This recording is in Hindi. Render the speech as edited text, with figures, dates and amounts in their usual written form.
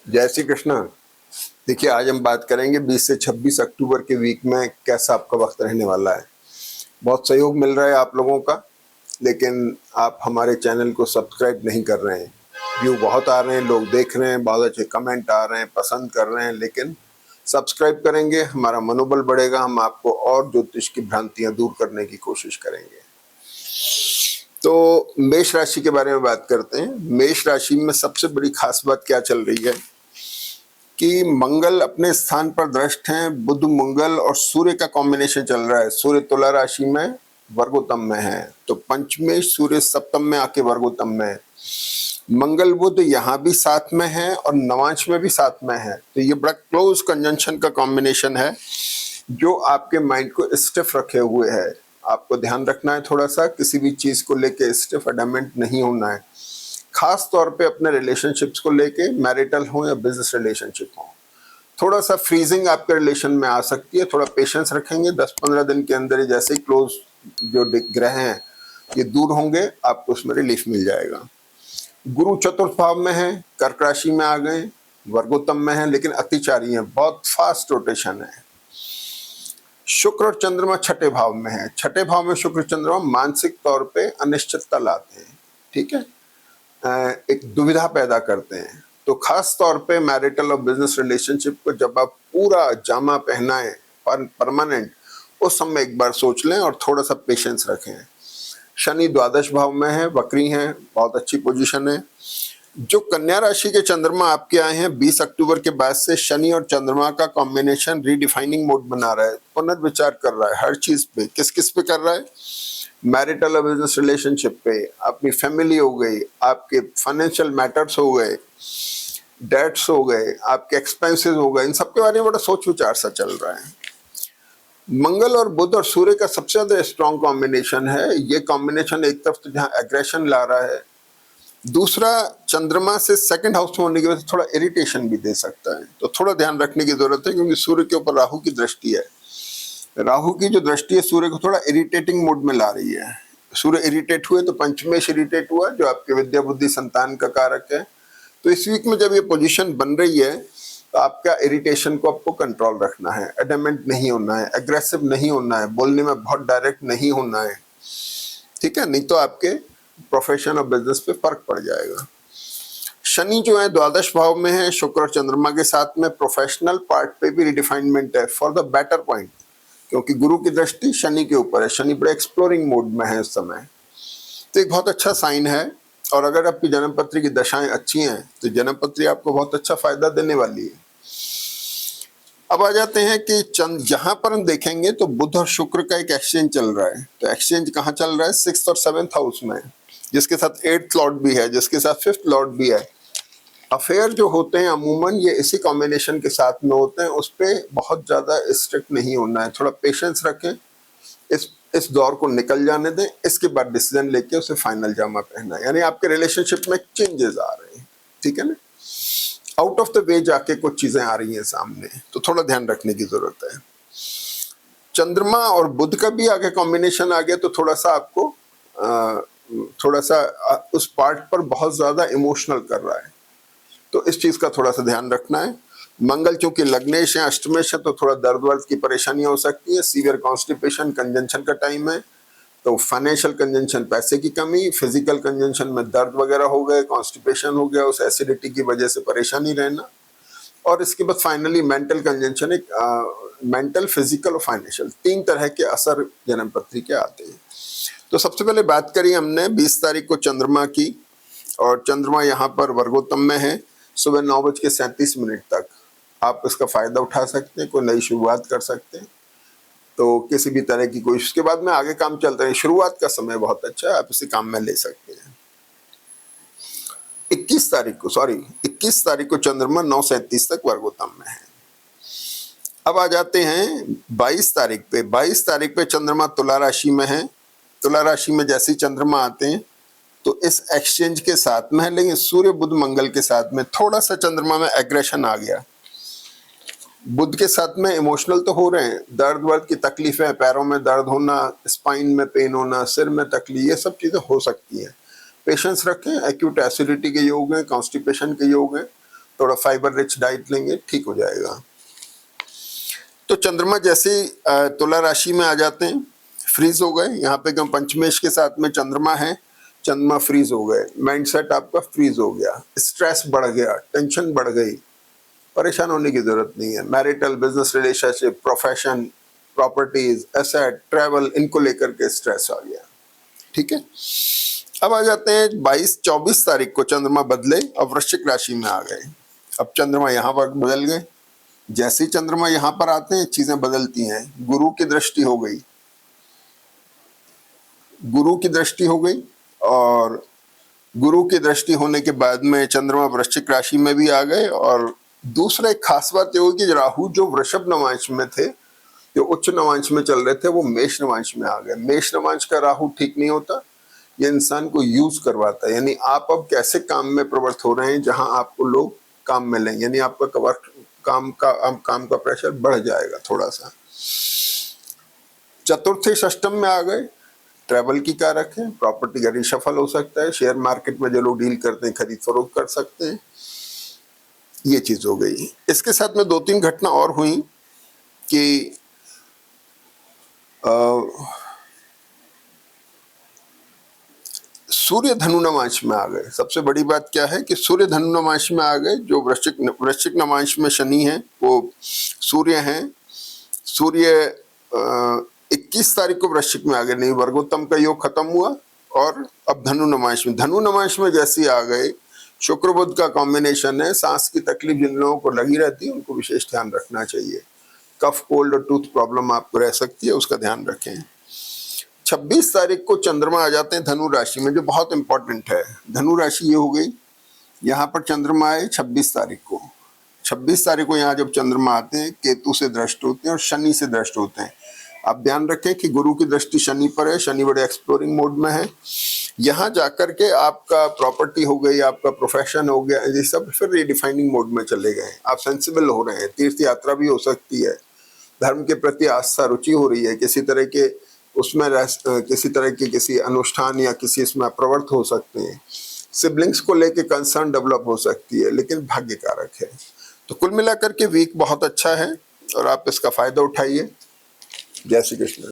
जय श्री कृष्ण। देखिए, आज हम बात करेंगे 20 से 26 अक्टूबर के वीक में कैसा आपका वक्त रहने वाला है। बहुत सहयोग मिल रहा है आप लोगों का, लेकिन आप हमारे चैनल को सब्सक्राइब नहीं कर रहे हैं। व्यू बहुत आ रहे हैं, लोग देख रहे हैं, बहुत अच्छे कमेंट आ रहे हैं, पसंद कर रहे हैं, लेकिन सब्सक्राइब करेंगे हमारा मनोबल बढ़ेगा, हम आपको और ज्योतिष की भ्रांतियां दूर करने की कोशिश करेंगे। तो मेष राशि के बारे में बात करते हैं। मेष राशि में सबसे बड़ी खास बात क्या चल रही है कि मंगल अपने स्थान पर दृष्ट हैं। बुध मंगल और सूर्य का कॉम्बिनेशन चल रहा है। सूर्य तुला राशि में वर्गोत्तम में है, तो पंचमेश सूर्य सप्तम में आके वर्गोत्तम में है। मंगल बुध यहाँ भी साथ में है और नवांश में भी साथ में है, तो ये बड़ा क्लोज कंजंक्शन का कॉम्बिनेशन है जो आपके माइंड को स्टिफ रखे हुए है। आपको ध्यान रखना है, थोड़ा सा किसी भी चीज को लेके स्टिफ अडमेंट नहीं होना है, खास तौर पे अपने रिलेशनशिप्स को लेके, मैरिटल हो या बिजनेस रिलेशनशिप हो। थोड़ा सा फ्रीजिंग आपके रिलेशन में आ सकती है, थोड़ा पेशेंस रखेंगे, 10-15 दिन के अंदर ही जैसे ही क्लोज जो ग्रह हैं ये दूर होंगे, आपको उसमें रिलीफ मिल जाएगा। गुरु चतुर्थ भाव में है, कर्क राशि में आ गए, वर्गोत्तम में है, लेकिन अतिचारी है, बहुत फास्ट रोटेशन है। शुक्र और चंद्रमा छठे भाव में है। छठे भाव में शुक्र चंद्रमा मानसिक तौर पे अनिश्चितता लाते हैं, ठीक है, एक दुविधा पैदा करते हैं। तो खास तौर पे मैरिटल और बिजनेस रिलेशनशिप को जब आप पूरा जामा पहनाएं परमानेंट, उस समय एक बार सोच लें और थोड़ा सा पेशेंस रखें। शनि द्वादश भाव में है, वक्री हैं, बहुत अच्छी पोजीशन है। जो कन्या राशि के चंद्रमा आपके आए हैं 20 अक्टूबर के बाद से, शनि और चंद्रमा का कॉम्बिनेशन रीडिफाइनिंग मोड बना रहा है, पुनर्विचार कर रहा है हर चीज पे। किस किस पे कर रहा है? मैरिटल और बिजनेस रिलेशनशिप पे, अपनी फैमिली हो गई, आपके फाइनेंशियल मैटर्स हो गए, डेट्स हो गए, आपके एक्सपेंसेस हो गए, इन सब के बारे में बड़ा सोच विचार सा चल रहा है। मंगल और बुध और सूर्य का सबसे ज्यादा स्ट्रॉन्ग कॉम्बिनेशन है। ये कॉम्बिनेशन एक तरफ तो जहां एग्रेशन ला रहा है, दूसरा चंद्रमा से सेकंड हाउस में होने की वजह से थोड़ा इरिटेशन भी दे सकता है, तो थोड़ा ध्यान रखने की जरूरत है, क्योंकि सूर्य के ऊपर राहु की दृष्टि है। राहु की जो दृष्टि है सूर्य को थोड़ा इरिटेटिंग मोड में ला रही है। सूर्य इरिटेट हुए तो पंचमेश इरिटेट हुआ, जो आपके विद्या बुद्धि संतान का कारक है। तो इस वीक में जब ये पोजीशन बन रही है, तो आपका इरिटेशन को आपको कंट्रोल रखना है, एडमेंट नहीं होना है, एग्रेसिव नहीं होना है, बोलने में बहुत डायरेक्ट नहीं होना है, ठीक है, नहीं तो आपके प्रोफेशन और बिजनेस पे फर्क पड़ जाएगा। शनि जो है द्वादश भाव में है, शुक्र और चंद्रमा के साथ में, प्रोफेशनल पार्ट पे भी रिडिफाइनमेंट है फॉर द बेटर पॉइंट, क्योंकि गुरु की दृष्टि शनि के ऊपर है। शनि बड़े एक्सप्लोरिंग मोड में है इस समय, तो एक बहुत अच्छा साइन है। और अगर आपकी जन्मपत्री की दशाएं अच्छी हैं तो जन्मपत्री आपको बहुत अच्छा फायदा देने वाली है। अब आ जाते हैं कि चंद जहां पर हम देखेंगे तो बुध और शुक्र का एक एक्सचेंज चल रहा है। तो एक्सचेंज कहाँ चल रहा है? 6th और 7th हाउस में, जिसके साथ 8th लॉर्ड भी है, जिसके साथ 5th लॉर्ड भी है। अफेयर जो होते हैं अमूमन ये इसी कॉम्बिनेशन के साथ में होते हैं, उस पर बहुत ज्यादा स्ट्रिक्ट नहीं होना है, थोड़ा पेशेंस रखें, इस दौर को निकल जाने दें, इसके बाद डिसीजन लेके उसे फाइनल जामा पहना है। यानी आपके रिलेशनशिप में चेंजेस आ रहे हैं, ठीक है ना, आउट ऑफ द वे जाके कुछ चीजें आ रही हैं सामने, तो थोड़ा ध्यान रखने की जरूरत है। चंद्रमा और बुध का भी आगे कॉम्बिनेशन आ गया, तो थोड़ा सा आपको उस पार्ट पर बहुत ज्यादा इमोशनल कर रहा है, तो इस चीज का थोड़ा सा ध्यान रखना है। मंगल चूंकि लग्नेश है, अष्टमेश है, तो थोड़ा दर्द वर्द की परेशानियां हो सकती है। सीवियर कॉन्स्टिपेशन कंजंक्शन का टाइम है, तो फाइनेंशियल कंजंक्शन, पैसे की कमी, फिजिकल कंजंक्शन में दर्द वगैरह हो गए, कॉन्स्टिपेशन हो गया, उस एसिडिटी की वजह से परेशानी रहना। और इसके बाद फाइनली मेंटल कंजंक्शन, एक मेंटल, फिजिकल और फाइनेंशियल, 3 तरह के असर जन्मपत्री के आते हैं। तो सबसे पहले बात करी हमने 20 तारीख को चंद्रमा की, और चंद्रमा यहाँ पर वर्गोत्तम में है, सुबह 9:37 तक आप इसका फायदा उठा सकते हैं, कोई नई शुरुआत कर सकते हैं। तो किसी भी तरह की कोई, उसके बाद में आगे काम चलता है, शुरुआत का समय बहुत अच्छा है, आप इसे काम में ले सकते हैं। 21 तारीख को चंद्रमा 9:37 तक वर्गोत्तम में है। अब आ जाते हैं 22 तारीख पे। 22 तारीख पे चंद्रमा तुला राशि में है। तुला राशि में जैसे ही चंद्रमा आते हैं तो इस एक्सचेंज के साथ में है, लेकिन सूर्य बुध मंगल के साथ में थोड़ा सा चंद्रमा में एग्रेशन आ गया। बुध के साथ में इमोशनल तो हो रहे हैं, दर्द वर्द की तकलीफें, पैरों में दर्द होना, स्पाइन में पेन होना, सिर में तकलीफ, ये सब चीजें हो सकती हैं। पेशेंस रखें, एक्यूट एसिडिटी के योग हैं, कॉन्स्टिपेशन के योग हैं, थोड़ा फाइबर रिच डाइट लेंगे, ठीक हो जाएगा। तो चंद्रमा जैसे ही तुला राशि में आ जाते हैं, फ्रीज हो गए। यहाँ पे पंचमेश के साथ में चंद्रमा है, चंद्रमा फ्रीज हो गए, माइंडसेट आपका फ्रीज हो गया, स्ट्रेस बढ़ गया, टेंशन बढ़ गई। परेशान होने की जरूरत नहीं है। Marital, business relationship, profession, properties, asset, travel, इनको लेकर के स्ट्रेस आ गया। ठीक है, अब आ जाते हैं 22-24 तारीख को चंद्रमा बदले और वृश्चिक राशि में आ गए। अब चंद्रमा यहाँ पर बदल गए। जैसे ही चंद्रमा यहाँ पर आते हैं चीजें बदलती हैं। गुरु की दृष्टि हो गई, गुरु की दृष्टि हो गई, और गुरु की दृष्टि होने के बाद में चंद्रमा वृश्चिक राशि में भी आ गए। और दूसरा एक खास बात ये होगी कि राहु जो वृषभ नवांश में थे, जो उच्च नवांश में चल रहे थे, वो मेष नवांश में आ गए। मेष नवांश का राहु ठीक नहीं होता, ये इंसान को यूज करवाता है। यानी आप अब कैसे काम में प्रवृत्त हो रहे हैं, जहां आपको लोग काम में लेंगे, यानी आपका काम का प्रेशर बढ़ जाएगा थोड़ा सा। चतुर्थी षष्टम में आ गए, ट्रैवल की कारक है, प्रॉपर्टी का रिशफल हो सकता है, शेयर मार्केट में जो लोग डील करते हैं खरीद फरोख्त कर सकते हैं, ये चीज हो गई। इसके साथ में 2-3 घटना और हुई कि सूर्य धनु नवांश में आ गए। सबसे बड़ी बात क्या है कि सूर्य धनु नवांश में आ गए। जो वृश्चिक नवांश में शनि है, वो सूर्य हैं। सूर्य 21 तारीख को वृश्चिक में आ गए, नहीं वर्गोत्तम का योग खत्म हुआ, और अब धनु नवांश में जैसे आ गए, शुक्र बुध का कॉम्बिनेशन है। सांस की तकलीफ जिन लोगों को लगी रहती है उनको विशेष ध्यान रखना चाहिए। कफ, कोल्ड और टूथ प्रॉब्लम आपको रह सकती है, उसका ध्यान रखें। 26 तारीख को चंद्रमा आ जाते हैं धनु राशि में, जो बहुत इंपॉर्टेंट है। धनु राशि ये हो गई, यहाँ पर चंद्रमा आए 26 तारीख को। 26 तारीख को यहाँ जब चंद्रमा आते हैं, केतु से दृष्ट होते हैं और शनि से दृष्ट होते हैं। आप ध्यान रखें कि गुरु की दृष्टि शनि पर है, शनि बड़े एक्सप्लोरिंग मोड में है। यहाँ जाकर के आपका प्रॉपर्टी हो गई, आपका प्रोफेशन हो गया, ये सब फिर रिडिफाइनिंग मोड में चले गए। आप सेंसिबल हो रहे हैं, तीर्थ यात्रा भी हो सकती है, धर्म के प्रति आस्था, रुचि हो रही है, किसी तरह के उसमें किसी तरह की किसी अनुष्ठान या किसी इसमें प्रवृत्त हो सकते हैं। सिबलिंग्स को लेके कंसर्न डेवलप हो सकती है, लेकिन भाग्य कारक है। तो कुल मिलाकर के वीक बहुत अच्छा है और आप इसका फायदा उठाइए। जय श्री कृष्ण।